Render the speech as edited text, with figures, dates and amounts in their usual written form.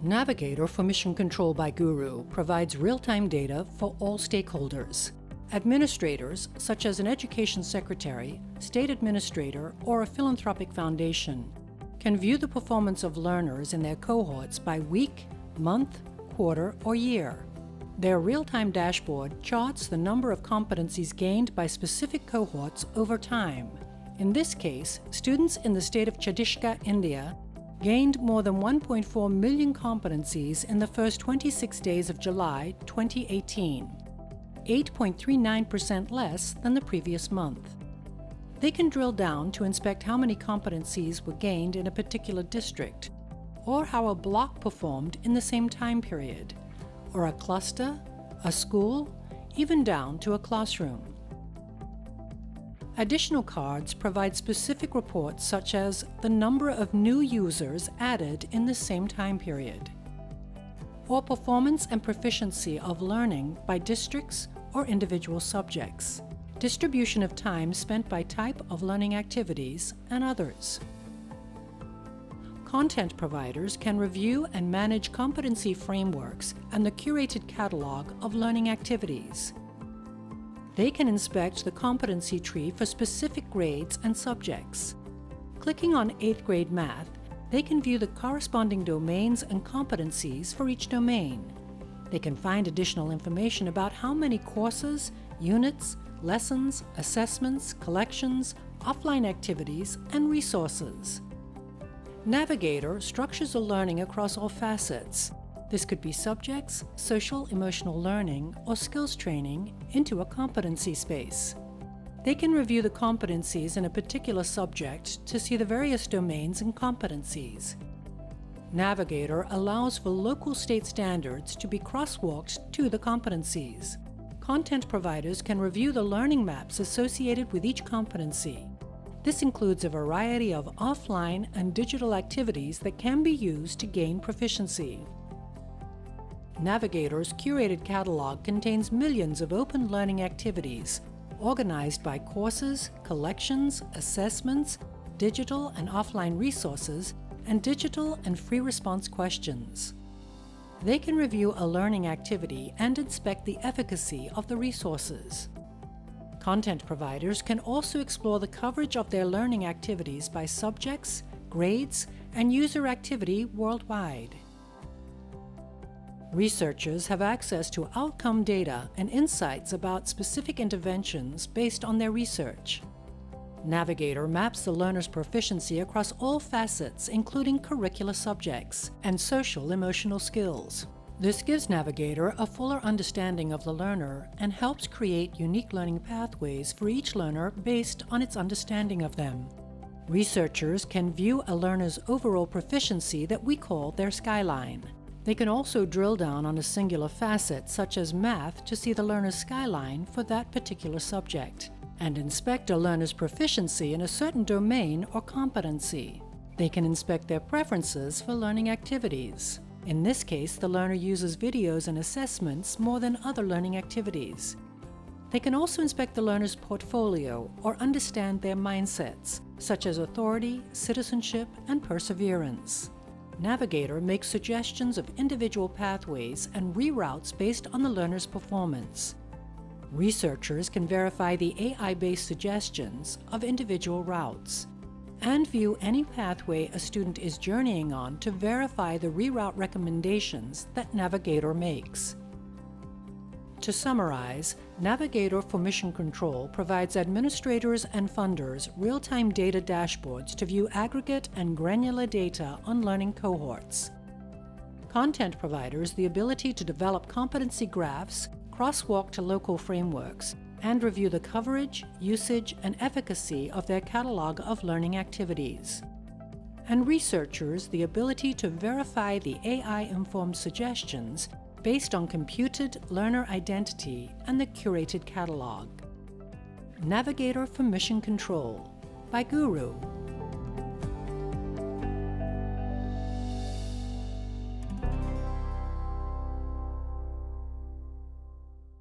Navigator for Mission Control by Gooru provides real-time data for all stakeholders. Administrators, such as an education secretary, state administrator, or a philanthropic foundation, can view the performance of learners in their cohorts by week, month, quarter, or year. Their real-time dashboard charts the number of competencies gained by specific cohorts over time. In this case, students in the state of Chhattisgarh, India, gained more than 1.4 million competencies in the first 26 days of July 2018, 8.39% less than the previous month. They can drill down to inspect how many competencies were gained in a particular district, or how a block performed in the same time period, or a cluster, a school, even down to a classroom. Additional cards provide specific reports such as the number of new users added in the same time period, or performance and proficiency of learning by districts or individual subjects, distribution of time spent by type of learning activities, and others. Content providers can review and manage competency frameworks and the curated catalog of learning activities. They can inspect the competency tree for specific grades and subjects. Clicking on 8th grade math, they can view the corresponding domains and competencies for each domain. They can find additional information about how many courses, units, lessons, assessments, collections, offline activities, and resources. Navigator structures the learning across all facets. This could be subjects, social emotional learning, or skills training into a competency space. They can review the competencies in a particular subject to see the various domains and competencies. Navigator allows for local state standards to be crosswalked to the competencies. Content providers can review the learning maps associated with each competency. This includes a variety of offline and digital activities that can be used to gain proficiency. Navigator's curated catalog contains millions of open learning activities, organized by courses, collections, assessments, digital and offline resources, and digital and free response questions. They can review a learning activity and inspect the efficacy of the resources. Content providers can also explore the coverage of their learning activities by subjects, grades, and user activity worldwide. Researchers have access to outcome data and insights about specific interventions based on their research. Navigator maps the learner's proficiency across all facets, including curricular subjects and social-emotional skills. This gives Navigator a fuller understanding of the learner and helps create unique learning pathways for each learner based on its understanding of them. Researchers can view a learner's overall proficiency that we call their skyline. They can also drill down on a singular facet, such as math, to see the learner's skyline for that particular subject, and inspect a learner's proficiency in a certain domain or competency. They can inspect their preferences for learning activities. In this case, the learner uses videos and assessments more than other learning activities. They can also inspect the learner's portfolio or understand their mindsets, such as authority, citizenship, and perseverance. Navigator makes suggestions of individual pathways and reroutes based on the learner's performance. Researchers can verify the AI-based suggestions of individual routes and view any pathway a student is journeying on to verify the reroute recommendations that Navigator makes. To summarize, Navigator for Mission Control provides administrators and funders real-time data dashboards to view aggregate and granular data on learning cohorts. Content providers the ability to develop competency graphs, crosswalk to local frameworks, and review the coverage, usage, and efficacy of their catalog of learning activities. And researchers the ability to verify the AI-informed suggestions based on computed learner identity and the curated catalog. Navigator for Mission Control by Gooru.